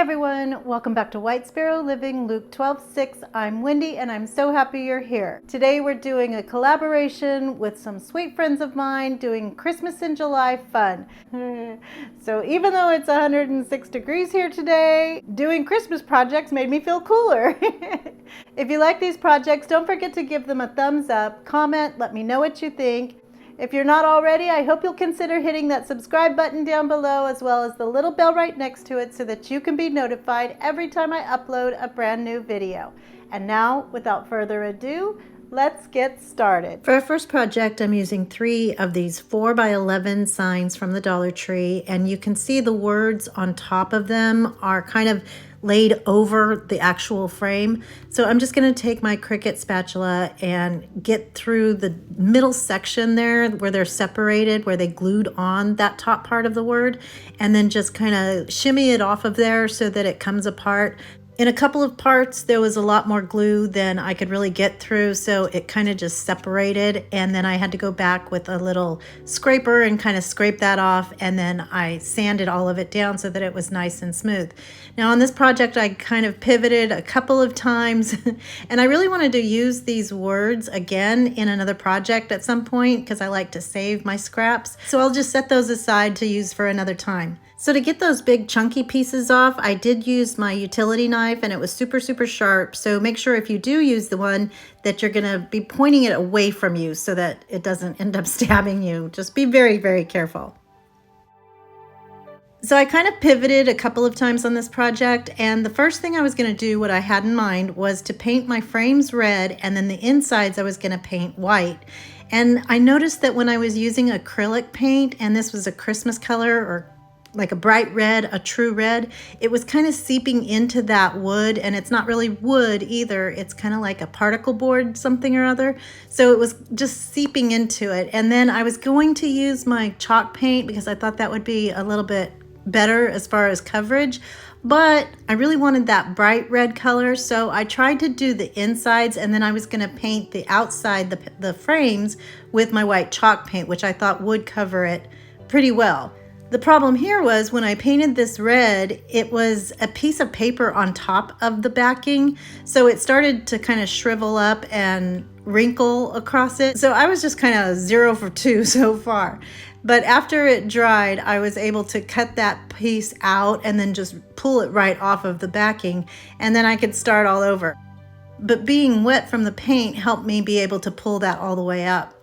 everyone, welcome back to White Sparrow Living, Luke 12:6. I'm Wendy and I'm so happy you're here. Today we're doing a collaboration with some sweet friends of mine doing Christmas in July fun. So even though it's 106 degrees here today, doing Christmas projects made me feel cooler. If you like these projects, don't forget to give them a thumbs up, comment, let me know what you think. If you're not already, I hope you'll consider hitting that subscribe button down below as well as the little bell right next to it so that you can be notified every time I upload a brand new video. And now, without further ado, let's get started. For our first project, I'm using 3 of these 4x11 signs from the Dollar Tree, and you can see the words on top of them are kind of laid over the actual frame. So I'm just going to take my CRICUT spatula and get through the middle section there where they're separated, where they glued on that top part of the word, and then just kind of shimmy it off of there so that it comes apart. In a couple of parts, there was a lot more glue than I could really get through, so it kind of just separated, and then I had to go back with a little scraper and kind of scrape that off, and then I sanded all of it down so that it was nice and smooth. Now on this project, I kind of pivoted a couple of times, and I really wanted to use these words again in another project at some point because I like to save my scraps, so I'll just set those aside to use for another time. So to get those big chunky pieces off, I did use my utility knife and it was super sharp. So make sure if you do use the one that you're gonna be pointing it away from you so that it doesn't end up stabbing you. Just be very careful. So I kind of pivoted a couple of times on this project, and the first thing I was gonna do, what I had in mind, was to paint my frames red and then the insides I was gonna paint white. And I noticed that when I was using acrylic paint, and this was a Christmas color or like a bright red, a true red, it was kind of seeping into that wood, and it's not really wood either. It's kind of like a particle board something or other. So it was just seeping into it. And then I was going to use my chalk paint because I thought that would be a little bit better as far as coverage, but I really wanted that bright red color. So I tried to do the insides, and then I was gonna paint the outside, the frames, with my white chalk paint, which I thought would cover it pretty well. The problem here was when I painted this red, it was a piece of paper on top of the backing, so it started to kind of shrivel up and wrinkle across it. So I was just kind of 0 for 2 so far. But after it dried, I was able to cut that piece out and then just pull it right off of the backing, and then I could start all over. But being wet from the paint helped me be able to pull that all the way up.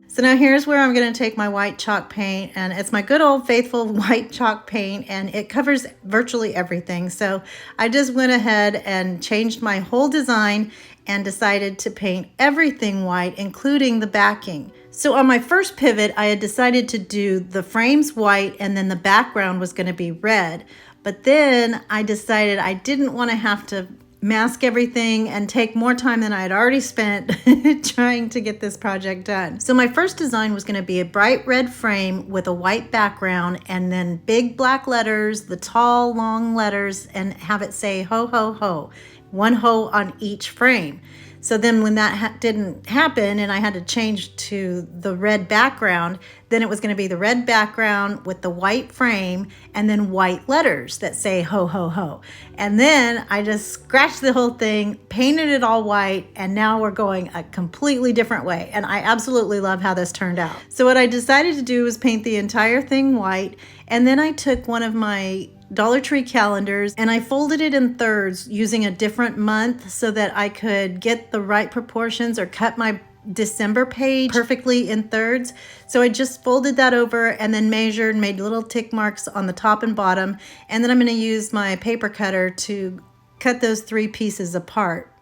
So now here's where I'm going to take my white chalk paint, and it's my good old faithful white chalk paint, and it covers virtually everything. So I just went ahead and changed my whole design and decided to paint everything white, including the backing. So on my first pivot, I had decided to do the frames white and then the background was going to be red. But then I decided I didn't want to have to mask everything and take more time than I had already spent trying to get this project done. So my first design was going to be a bright red frame with a white background, and then big black letters, the tall long letters, and have it say ho ho ho, one ho on each frame. So then when that didn't happen and I had to change to the red background, then it was going to be the red background with the white frame and then white letters that say ho ho ho. And then I just scratched the whole thing, painted it all white, and now we're going a completely different way. And I absolutely love how this turned out. So what I decided to do was paint the entire thing white, and then I took one of my Dollar Tree calendars and I folded it in thirds using a different month so that I could get the right proportions or cut my December page perfectly in thirds. So I just folded that over and then measured, made little tick marks on the top and bottom, and then I'm going to use my paper cutter to cut those 3 pieces apart.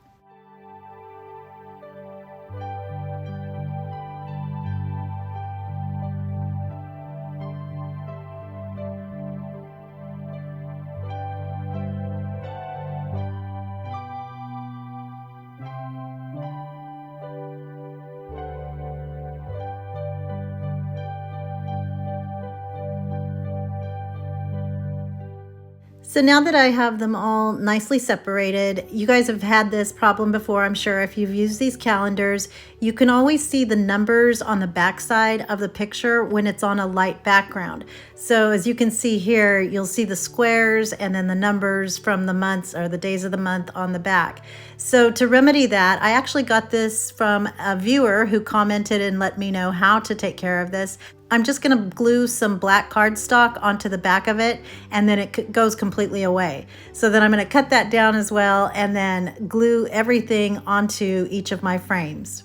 So now that I have them all nicely separated, you guys have had this problem before, I'm sure. If you've used these calendars, you can always see the numbers on the back side of the picture when it's on a light background. So as you can see here, you'll see the squares and then the numbers from the months or the days of the month on the back. So to remedy that, I actually got this from a viewer who commented and let me know how to take care of this. I'm just going to glue some black cardstock onto the back of it, and then it goes completely away. So then I'm going to cut that down as well and then glue everything onto each of my frames.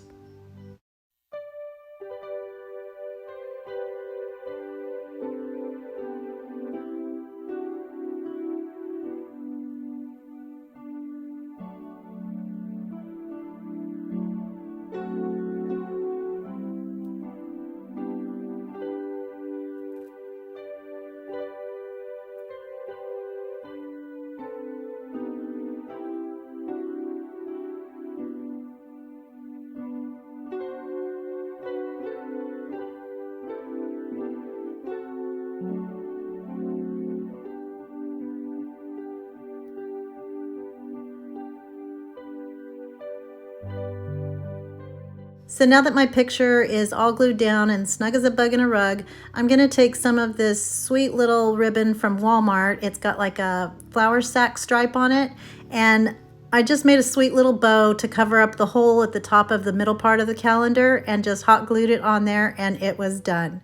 So now that my picture is all glued down and snug as a bug in a rug, I'm going to take some of this sweet little ribbon from Walmart. It's got like a flower sack stripe on it, and I just made a sweet little bow to cover up the hole at the top of the middle part of the calendar and just hot glued it on there, and it was done.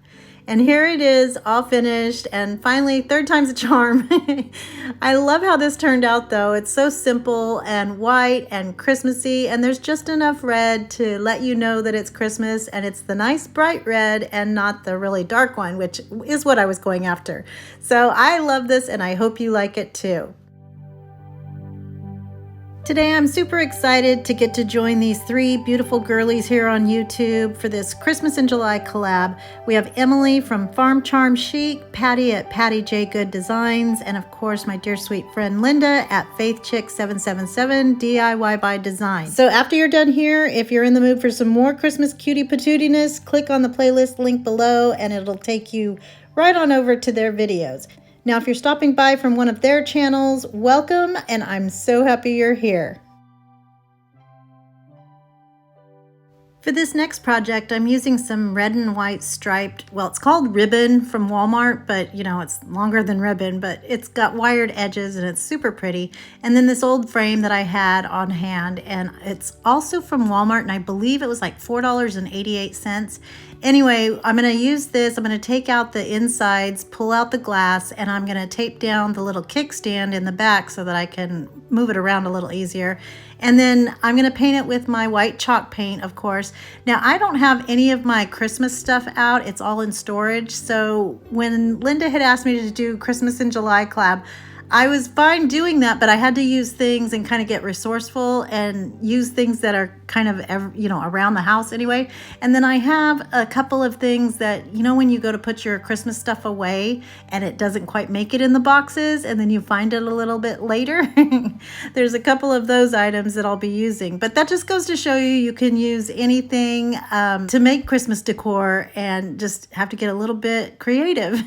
And here it is, all finished, and finally, third time's a charm. I love how this turned out though. It's so simple and white and Christmassy, and there's just enough red to let you know that it's Christmas, and it's the nice bright red and not the really dark one, which is what I was going after. So I love this, and I hope you like it too. Today I'm super excited to get to join these three beautiful girlies here on YouTube for this Christmas in July collab. We have Emily from Farm Charm Chic, Patty at Patty J Good Designs, and of course my dear sweet friend Linda at FaithChick777 DIY by Design. So after you're done here, if you're in the mood for some more Christmas cutie patootiness, click on the playlist link below and it'll take you right on over to their videos. Now, if you're stopping by from one of their channels, welcome, and I'm so happy you're here. For this next project, I'm using some red and white striped, well, it's called ribbon from Walmart, but you know, it's longer than ribbon, but it's got wired edges and it's super pretty. And then this old frame that I had on hand, and it's also from Walmart, and I believe it was like $4.88. Anyway, I'm going to use this. I'm going to take out the insides, pull out the glass, and I'm going to tape down the little kickstand in the back so that I can move it around a little easier. And then I'm going to paint it with my white chalk paint, of course. Now, I don't have any of my Christmas stuff out. It's all in storage. So when Linda had asked me to do Christmas in July collab, I was fine doing that, but I had to use things and kind of get resourceful and use things that are kind of, you know, around the house anyway. And then I have a couple of things that, you know, when you go to put your Christmas stuff away and it doesn't quite make it in the boxes and then you find it a little bit later. There's a couple of those items that I'll be using, but that just goes to show you, you can use anything to make Christmas decor and just have to get a little bit creative.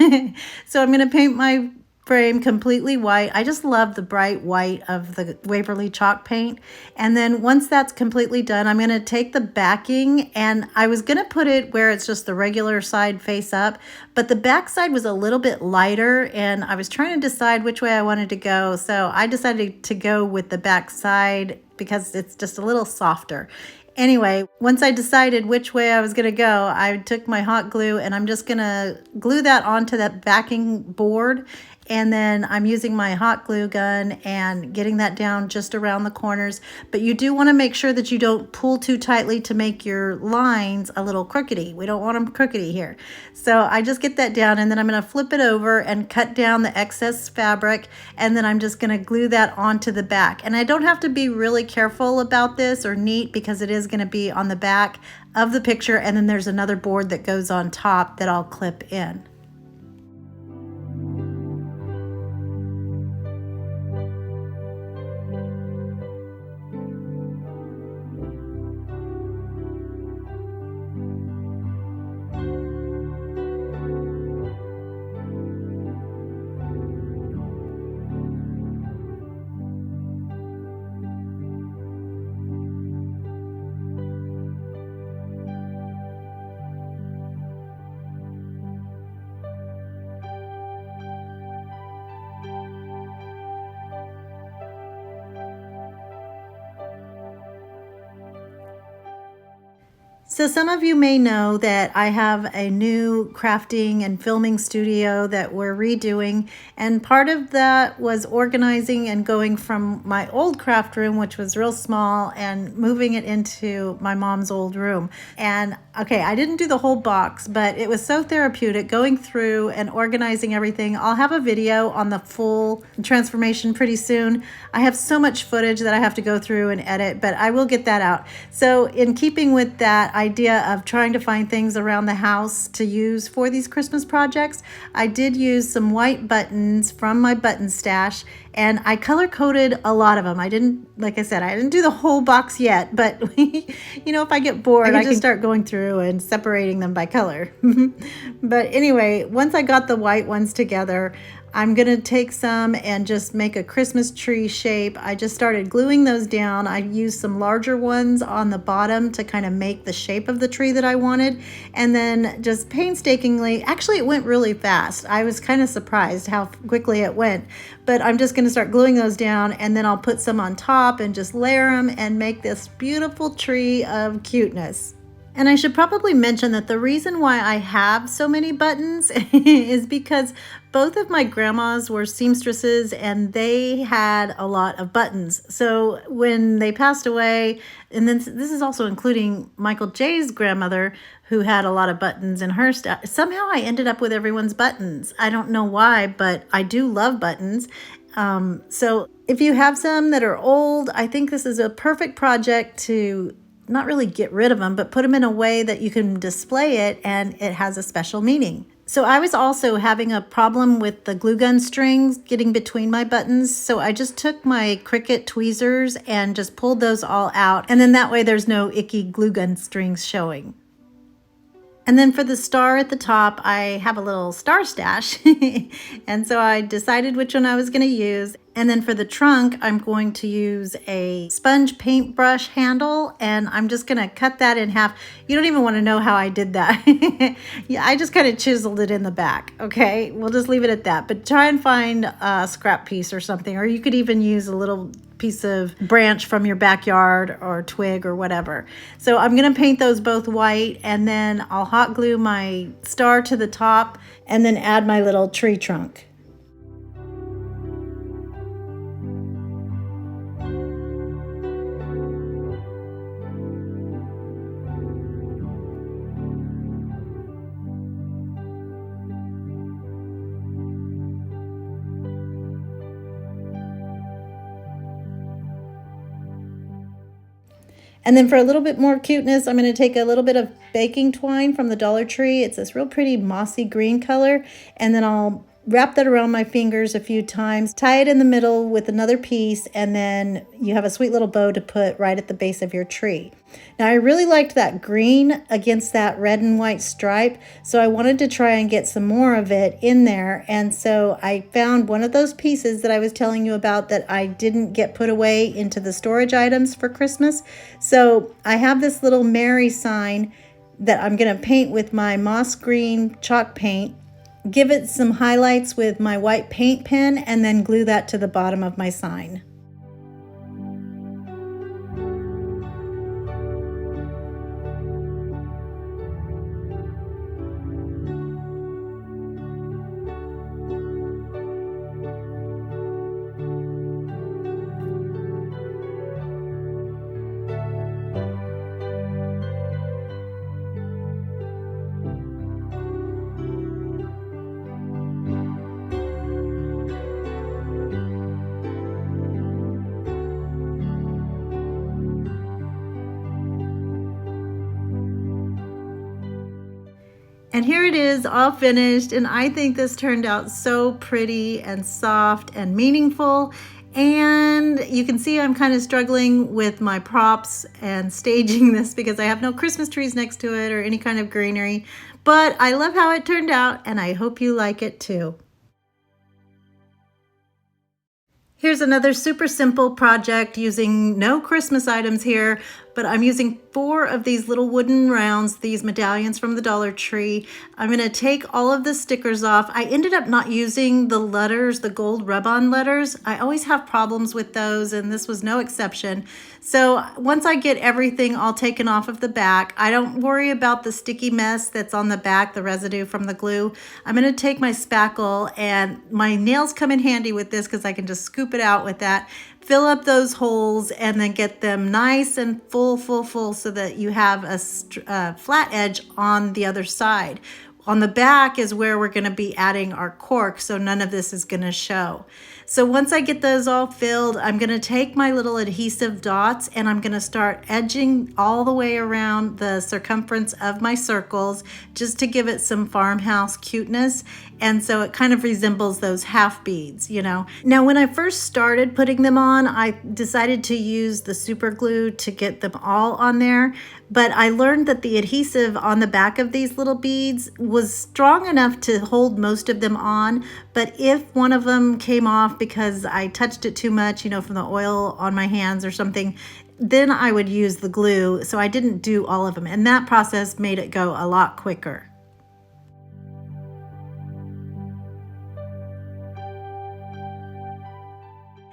So I'm going to paint my frame completely white. I just love the bright white of the Waverly chalk paint. And then once that's completely done, I'm going to take the backing, and I was going to put it where it's just the regular side face up, but the back side was a little bit lighter and I was trying to decide which way I wanted to go. So I decided to go with the back side because it's just a little softer. Anyway, once I decided which way I was going to go, I took my hot glue and I'm just going to glue that onto that backing board. And then I'm using my hot glue gun and getting that down just around the corners. But you do want to make sure that you don't pull too tightly to make your lines a little crookedy. We don't want them crookedy here. So I just get that down, and then I'm going to flip it over and cut down the excess fabric. And then I'm just going to glue that onto the back. And I don't have to be really careful about this or neat because it is going to be on the back of the picture. And then there's another board that goes on top that I'll clip in. So some of you may know that I have a new crafting and filming studio that we're redoing, and part of that was organizing and going from my old craft room, which was real small, and moving it into my mom's old room. And okay, I didn't do the whole box, but it was so therapeutic going through and organizing everything. I'll have a video on the full transformation pretty soon. I have so much footage that I have to go through and edit, but I will get that out. So in keeping with that idea of trying to find things around the house to use for these Christmas projects, I did use some white buttons from my button stash, and I color coded a lot of them. I didn't, like I said, I didn't do the whole box yet, but you know, if I get bored, I can just start going through and separating them by color. But anyway, once I got the white ones together, I'm gonna take some and just make a Christmas tree shape. I just started gluing those down. I used some larger ones on the bottom to kind of make the shape of the tree that I wanted. And then just painstakingly, actually it went really fast. I was kind of surprised how quickly it went. But I'm just gonna start gluing those down, and then I'll put some on top and just layer them and make this beautiful tree of cuteness. And I should probably mention that the reason why I have so many buttons is because both of my grandmas were seamstresses and they had a lot of buttons. So when they passed away, and then this is also including Michael J's grandmother, who had a lot of buttons in her stuff, somehow I ended up with everyone's buttons. I don't know why, but I do love buttons. So if you have some that are old, I think this is a perfect project to not really get rid of them, but put them in a way that you can display it and it has a special meaning. So I was also having a problem with the glue gun strings getting between my buttons. So I just took my CRICUT tweezers and just pulled those all out. And then that way there's no icky glue gun strings showing. And then for the star at the top, I have a little star stash. And so I decided which one I was going to use. And then for the trunk, I'm going to use a sponge paintbrush handle, and I'm just going to cut that in half. You don't even want to know how I did that. Yeah, I just kind of chiseled it in the back. Okay, we'll just leave it at that. But try and find a scrap piece or something, or you could even use a little piece of branch from your backyard or twig or whatever. So I'm going to paint those both white, and then I'll hot glue my star to the top and then add my little tree trunk. And then for a little bit more cuteness, I'm going to take a little bit of baking twine from the Dollar Tree. It's this real pretty mossy green color. And then I'll wrap that around my fingers a few times, tie it in the middle with another piece, and then you have a sweet little bow to put right at the base of your tree. Now I really liked that green against that red and white stripe, so I wanted to try and get some more of it in there. And so I found one of those pieces that I was telling you about that I didn't get put away into the storage items for Christmas. So I have this little Mary sign that I'm going to paint with my moss green chalk paint, give it some highlights with my white paint pen, and then glue that to the bottom of my sign. And here it is, all finished, and I think this turned out so pretty and soft and meaningful. And you can see I'm kind of struggling with my props and staging this because I have no Christmas trees next to it or any kind of greenery. But I love how it turned out, and I hope you like it too. Here's another super simple project using no Christmas items here, but I'm using 4 of these little wooden rounds, these medallions from the Dollar Tree. I'm going to take all of the stickers off. I ended up not using the letters, the gold rub-on letters. I always have problems with those, and this was no exception. So once I get everything all taken off of the back, I don't worry about the sticky mess that's on the back, the residue from the glue. I'm going to take my spackle, and my nails come in handy with this because I can just scoop it out with that, fill up those holes, and then get them nice and full so that you have a flat edge on the other side. On the back is where we're going to be adding our cork, so none of this is going to show. So once I get those all filled, I'm going to take my little adhesive dots and I'm going to start edging all the way around the circumference of my circles just to give it some farmhouse cuteness. And so it kind of resembles those half beads, you know. Now, when I first started putting them on, I decided to use the super glue to get them all on there. But I learned that the adhesive on the back of these little beads was strong enough to hold most of them on. But if one of them came off because I touched it too much, you know, from the oil on my hands or something, then I would use the glue. So I didn't do all of them. And that process made it go a lot quicker.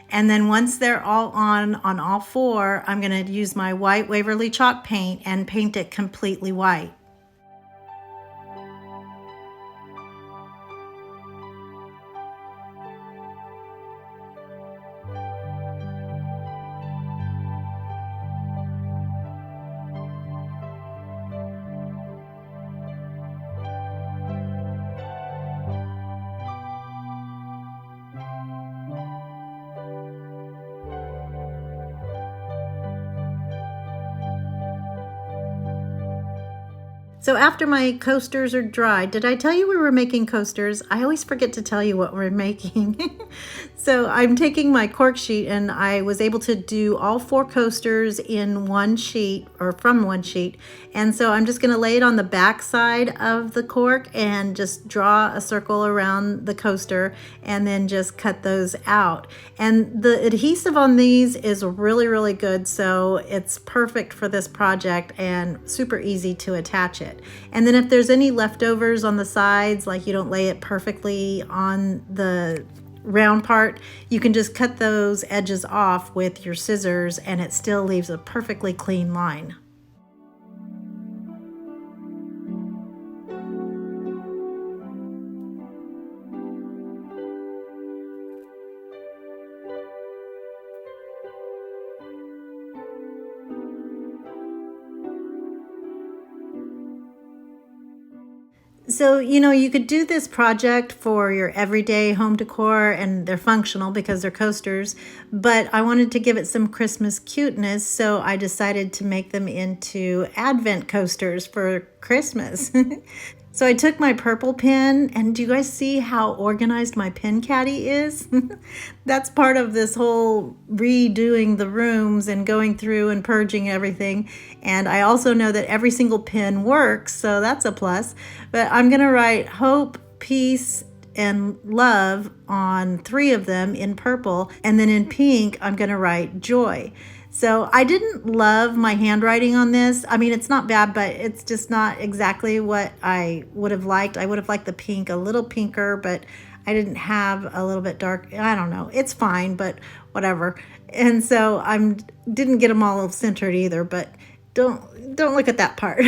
And then once they're all on all 4, I'm going to use my white Waverly chalk paint and paint it completely white. So after my coasters are dry, did I tell you we were making coasters? I always forget to tell you what we're making. So I'm taking my cork sheet, and I was able to do all 4 coasters in one sheet, or from one sheet. And so I'm just gonna lay it on the back side of the cork and just draw a circle around the coaster and then just cut those out. And the adhesive on these is really, really good. So it's perfect for this project and super easy to attach it. And then if there's any leftovers on the sides, like you don't lay it perfectly on the round part, you can just cut those edges off with your scissors and it still leaves a perfectly clean line. So, you know, you could do this project for your everyday home decor, and they're functional because they're coasters, but I wanted to give it some Christmas cuteness, so I decided to make them into Advent coasters for Christmas. So I took my purple pen, and do you guys see how organized my pen caddy is? That's part of this whole redoing the rooms and going through and purging everything. And I also know that every single pen works, so that's a plus. But I'm gonna write hope, peace, and love on 3 of them in purple. And then in pink, I'm gonna write joy. So I didn't love my handwriting on this. I mean, it's not bad, but it's just not exactly what I would have liked. I would have liked the pink a little pinker, but I didn't have a little bit dark. I don't know. It's fine, but whatever. And so didn't get them all centered either, but don't look at that part.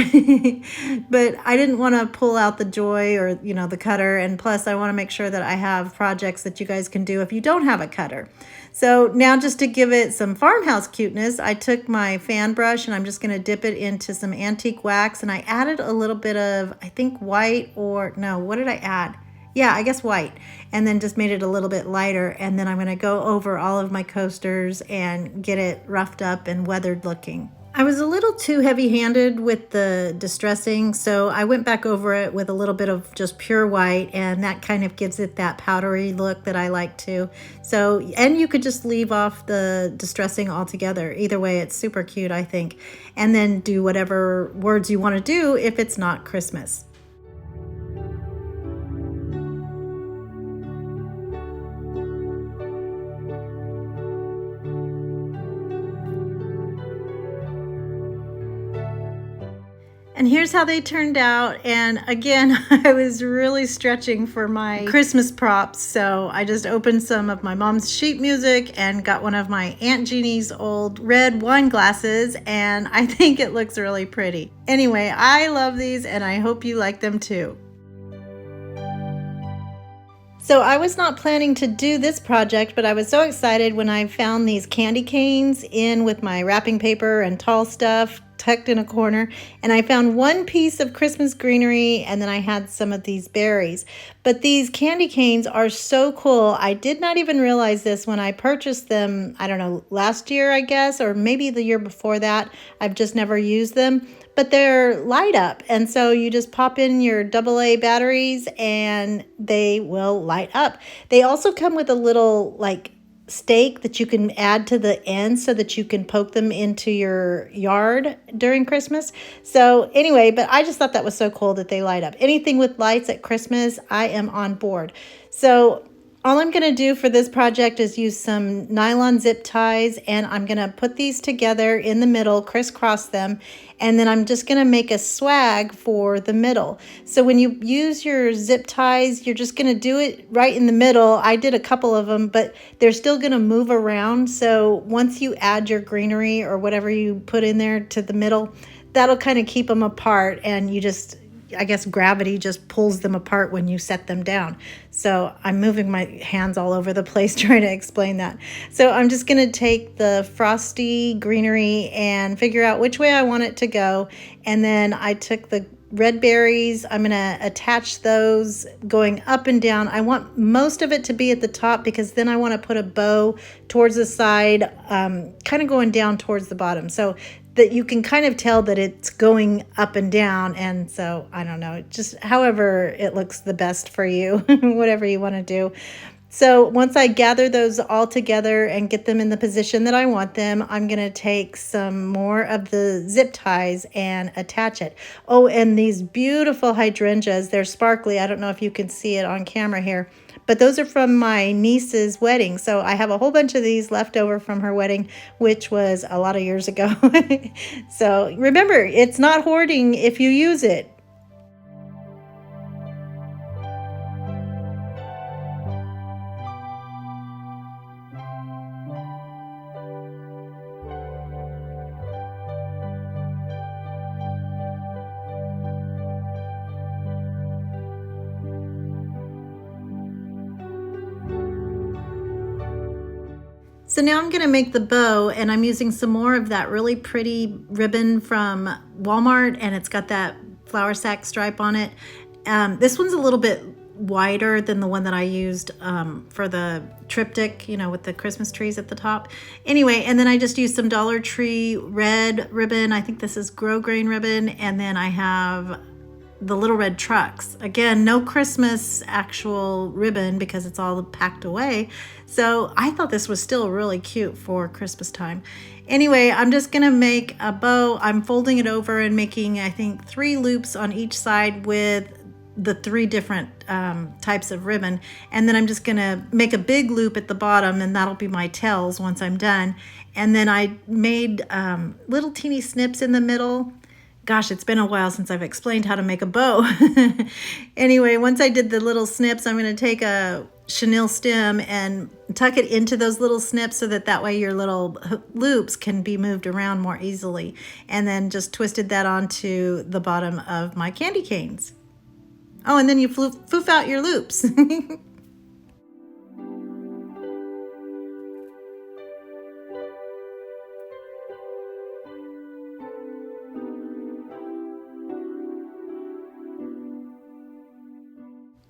But I didn't want to pull out the joy or, you know, the cutter. And plus I want to make sure that I have projects that you guys can do if you don't have a cutter. So now, just to give it some farmhouse cuteness, I took my fan brush and I'm just going to dip it into some antique wax, and I added a little bit of, I think, white, or no, what did I add? Yeah, I guess white, and then just made it a little bit lighter. And then I'm going to go over all of my coasters and get it roughed up and weathered looking. I was a little too heavy-handed with the distressing, so I went back over it with a little bit of just pure white, and that kind of gives it that powdery look that I like too. So, and you could just leave off the distressing altogether. Either way, it's super cute, I think. And then do whatever words you want to do if it's not Christmas. And here's how they turned out. And again, I was really stretching for my Christmas props. So I just opened some of my mom's sheet music and got one of my Aunt Jeannie's old red wine glasses. And I think it looks really pretty. Anyway, I love these and I hope you like them too. So I was not planning to do this project, but I was so excited when I found these candy canes in with my wrapping paper and tall stuff tucked in a corner, and I found one piece of Christmas greenery, and then I had some of these berries. But these candy canes are so cool. I did not even realize this when I purchased them, I don't know, last year I guess, or maybe the year before that. I've just never used them, but they're light up, and so you just pop in your AA batteries and they will light up. They also come with a little like stake that you can add to the end so that you can poke them into your yard during Christmas. So anyway, but I just thought that was so cool that they light up. Anything with lights at Christmas, I am on board. So all I'm going to do for this project is use some nylon zip ties, and I'm going to put these together in the middle, crisscross them, and then I'm just going to make a swag for the middle. So when you use your zip ties, you're just going to do it right in the middle. I did a couple of them, but they're still going to move around. So once you add your greenery or whatever you put in there to the middle, that'll kind of keep them apart, and you just, I guess gravity just pulls them apart when you set them down. So I'm moving my hands all over the place trying to explain that. So I'm just going to take the frosty greenery and figure out which way I want it to go. And then I took the red berries. I'm going to attach those going up and down. I want most of it to be at the top because then I want to put a bow towards the side, kind of going down towards the bottom. So that you can kind of tell that it's going up and down. And so I don't know, just however it looks the best for you, whatever you want to do. So once I gather those all together and get them in the position that I want them, I'm going to take some more of the zip ties and attach it. Oh, and these beautiful hydrangeas, they're sparkly. I don't know if you can see it on camera here, but those are from my niece's wedding. So I have a whole bunch of these left over from her wedding, which was a lot of years ago. So remember, it's not hoarding if you use it. So now I'm going to make the bow, and I'm using some more of that really pretty ribbon from Walmart, and it's got that flower sack stripe on it. This one's a little bit wider than the one that I used for the triptych, you know, with the Christmas trees at the top. Anyway, and then I just used some Dollar Tree red ribbon. I think this is grosgrain ribbon, and then I have the little red trucks. Again, no Christmas actual ribbon because it's all packed away. So I thought this was still really cute for Christmas time. Anyway, I'm just gonna make a bow. I'm folding it over and making, I think, 3 loops on each side with the 3 different types of ribbon. And then I'm just gonna make a big loop at the bottom, and that'll be my tails once I'm done. And then I made little teeny snips in the middle. Gosh, it's been a while since I've explained how to make a bow. Anyway, once I did the little snips, I'm going to take a chenille stem and tuck it into those little snips so that way your little loops can be moved around more easily. And then just twisted that onto the bottom of my candy canes. Oh, and then you foof out your loops.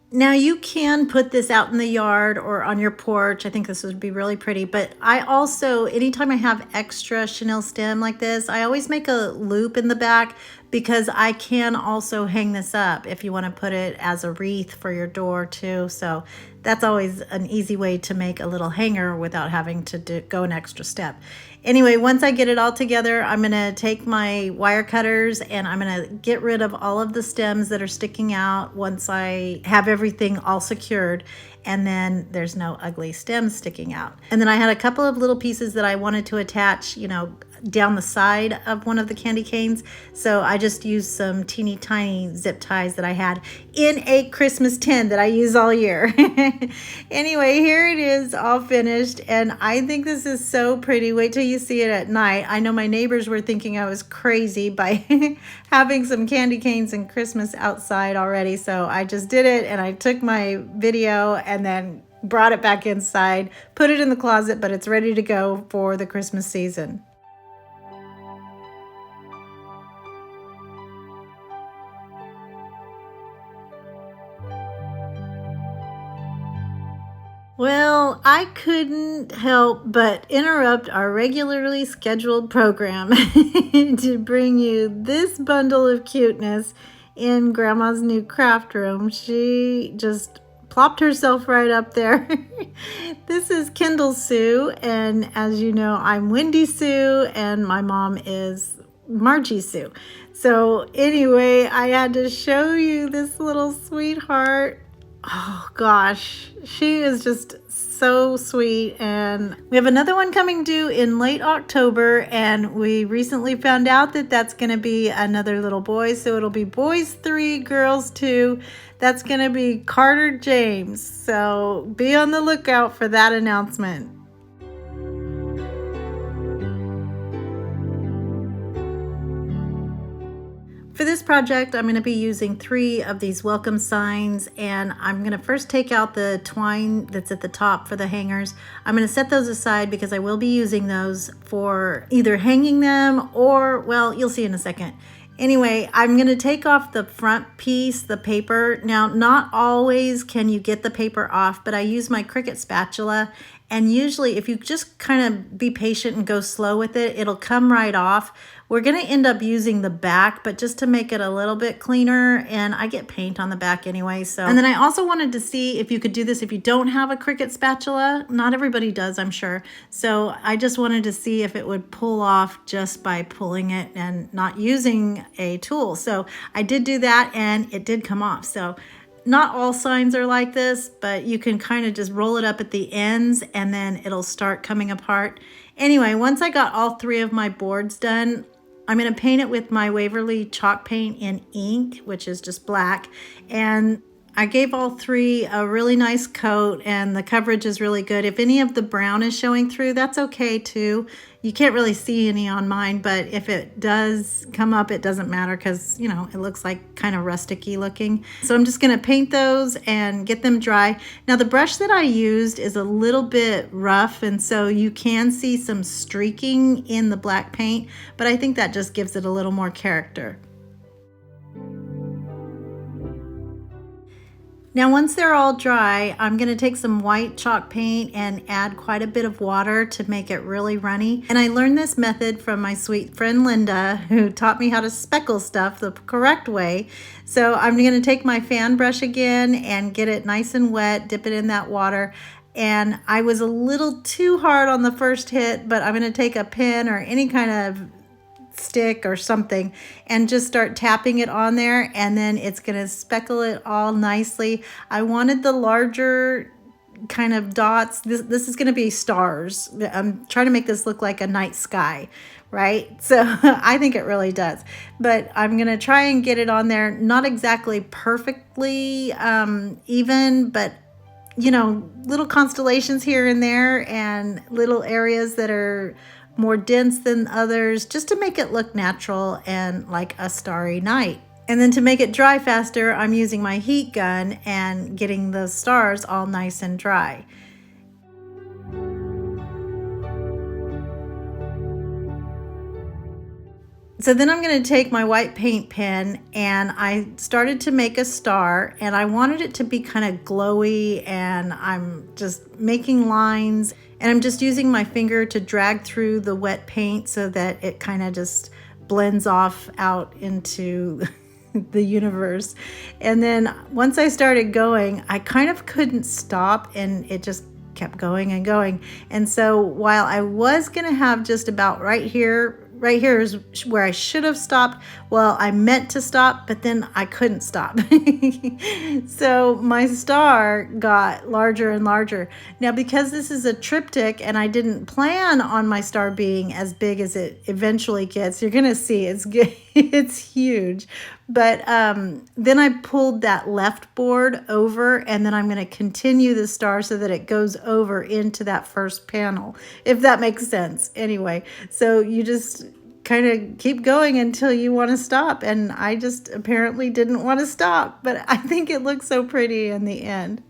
Now you can put this out in the yard or on your porch. I think this would be really pretty, but I also, anytime I have extra chenille stem like this, I always make a loop in the back because I can also hang this up if you want to put it as a wreath for your door too. So that's always an easy way to make a little hanger without having to go an extra step. Anyway, once I get it all together, I'm going to take my wire cutters and I'm going to get rid of all of the stems that are sticking out once I have everything all secured. and then there's no ugly stems sticking out. And then I had a couple of little pieces that I wanted to attach, you know, down the side of one of the candy canes. So I just used some teeny tiny zip ties that I had in a Christmas tin that I use all year. Anyway, here it is all finished, and I think this is so pretty. Wait till you see it at night. I know my neighbors were thinking I was crazy by having some candy canes and Christmas outside already. So I just did it, and I took my video and then brought it back inside, put it in the closet, but it's ready to go for the Christmas season. Well, I couldn't help but interrupt our regularly scheduled program to bring you this bundle of cuteness in Grandma's new craft room. She just plopped herself right up there. This is Kindle Sue, and as you know, I'm Wendy Sue, and my mom is Margie Sue. So anyway, I had to show you this little sweetheart. Oh gosh, she is just so sweet. And we have another one coming due in late October, and we recently found out that that's going to be another little boy. So it'll be boys 3, girls 2. That's going to be Carter James. So be on the lookout for that announcement. For this project, I'm going to be using 3 of these welcome signs, and I'm going to first take out the twine that's at the top for the hangers. I'm going to set those aside because I will be using those for either hanging them or, well, you'll see in a second. Anyway, I'm going to take off the front piece, the paper. Now, not always can you get the paper off, but I use my CRICUT spatula, and usually if you just kind of be patient and go slow with it, it'll come right off. We're going to end up using the back, but just to make it a little bit cleaner, and I get paint on the back anyway. So, and then I also wanted to see if you could do this if you don't have a CRICUT spatula. Not everybody does, I'm sure. So I just wanted to see if it would pull off just by pulling it and not using a tool. So I did do that, and it did come off. So not all signs are like this, but you can kind of just roll it up at the ends and then it'll start coming apart. Anyway, once I got all 3 of my boards done, I'm going to paint it with my Waverly chalk paint in ink, which is just black. And I gave all 3 a really nice coat, and the coverage is really good. If any of the brown is showing through, that's okay too. You can't really see any on mine, but if it does come up, it doesn't matter because, you know, it looks like kind of rusticy looking. So I'm just going to paint those and get them dry. Now the brush that I used is a little bit rough, and so you can see some streaking in the black paint, but I think that just gives it a little more character. Now once they're all dry, I'm going to take some white chalk paint and add quite a bit of water to make it really runny. And I learned this method from my sweet friend Linda, who taught me how to speckle stuff the correct way. So I'm going to take my fan brush again and get it nice and wet, dip it in that water. And I was a little too hard on the first hit, but I'm going to take a pen or any kind of stick or something and just start tapping it on there, and then it's going to speckle it all nicely. I wanted the larger kind of dots. This is going to be stars. I'm trying to make this look like a night sky, right? So I think it really does, but I'm going to try and get it on there. Not exactly perfectly even, but you know, little constellations here and there and little areas that are more dense than others, just to make it look natural and like a starry night. And then to make it dry faster, I'm using my heat gun and getting the stars all nice and dry. So then I'm going to take my white paint pen, and I started to make a star, and I wanted it to be kind of glowy, and I'm just making lines, and I'm just using my finger to drag through the wet paint so that it kind of just blends off out into the universe. And then once I started going, I kind of couldn't stop, and it just kept going and going. And so while I was going to have just about right here right here is where I should have stopped. Well, I meant to stop, but then I couldn't stop. So my star got larger and larger. Now, because this is a triptych and I didn't plan on my star being as big as it eventually gets, you're gonna see it's huge. But then I pulled that left board over, and then I'm gonna continue the star so that it goes over into that first panel, if that makes sense. Anyway, so you just kind of keep going until you want to stop, and I just apparently didn't want to stop, but I think it looks so pretty in the end.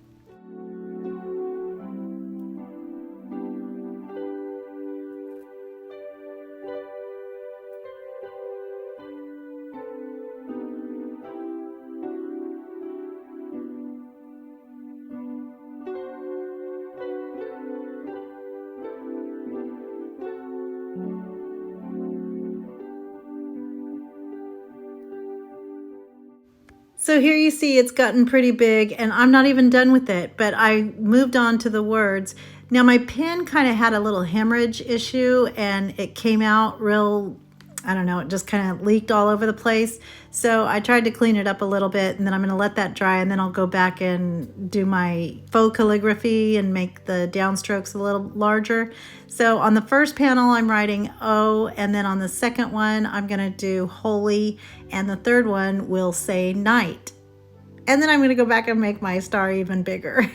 So here you see it's gotten pretty big, and I'm not even done with it, but I moved on to the words. Now my pen kind of had a little hemorrhage issue, and it came out real, I don't know, it just kind of leaked all over the place. So I tried to clean it up a little bit, and then I'm going to let that dry, and then I'll go back and do my faux calligraphy and make the downstrokes a little larger. So on the first panel, I'm writing O, and then on the second one, I'm going to do holy, and the third one will say night. And then I'm going to go back and make my star even bigger.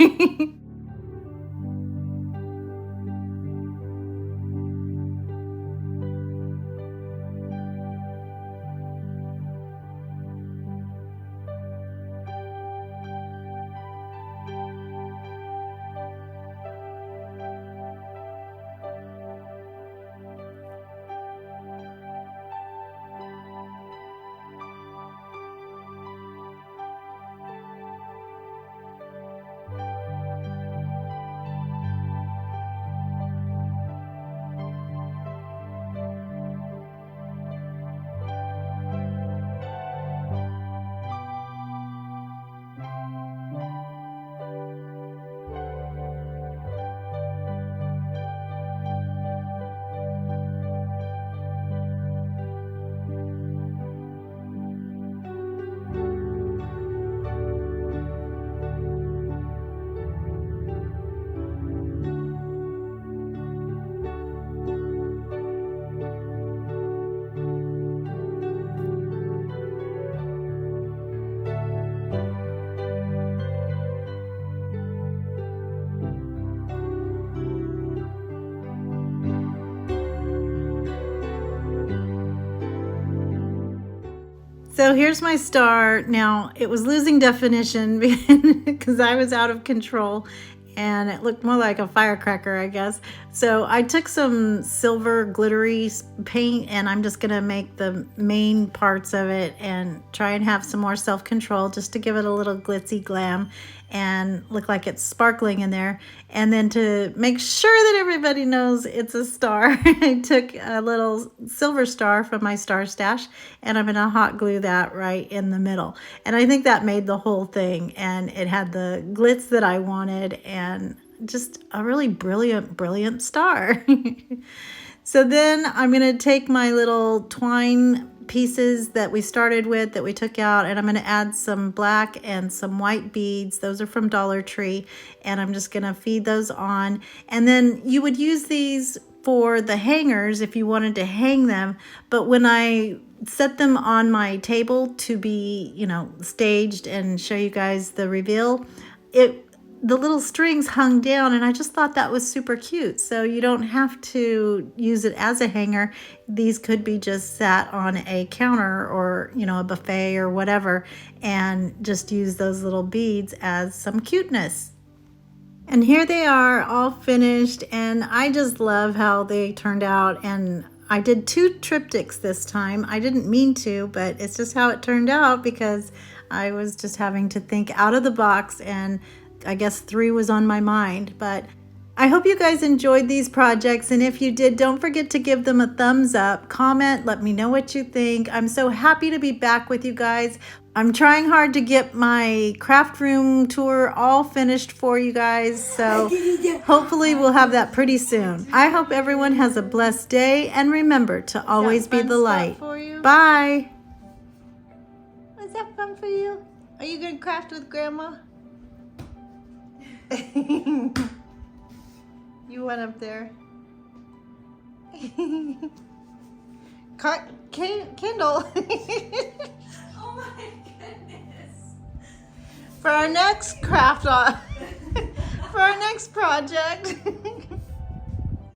So here's my star. Now it was losing definition because I was out of control, and it looked more like a firecracker, I guess. So I took some silver glittery paint, and I'm just gonna make the main parts of it and try and have some more self-control just to give it a little glitzy glam and look like it's sparkling in there. And then to make sure that everybody knows it's a star, I took a little silver star from my star stash, and I'm gonna hot glue that right in the middle. And I think that made the whole thing, and it had the glitz that I wanted, and just a really brilliant star. So then I'm gonna take my little twine pieces that we started with, that we took out, and I'm going to add some black and some white beads. Those are from Dollar Tree, and I'm just going to feed those on. And then you would use these for the hangers if you wanted to hang them, but when I set them on my table to be, you know, staged and show you guys the reveal, the little strings hung down, and I just thought that was super cute. So you don't have to use it as a hanger. These could be just sat on a counter or, you know, a buffet or whatever, and just use those little beads as some cuteness. And here they are all finished, and I just love how they turned out. And I did 2 triptychs this time. I didn't mean to, but it's just how it turned out because I was just having to think out of the box, and I guess 3 was on my mind. But I hope you guys enjoyed these projects, and if you did, don't forget to give them a thumbs up, comment, let me know what you think. I'm so happy to be back with you guys. I'm trying hard to get my craft room tour all finished for you guys, so hopefully we'll have that pretty soon. I hope everyone has a blessed day, and remember to always be the light. Bye! Was that fun for you? Are you going to craft with Grandma? You went up there. Kindle. Oh my goodness. For our next craft on, for our next project.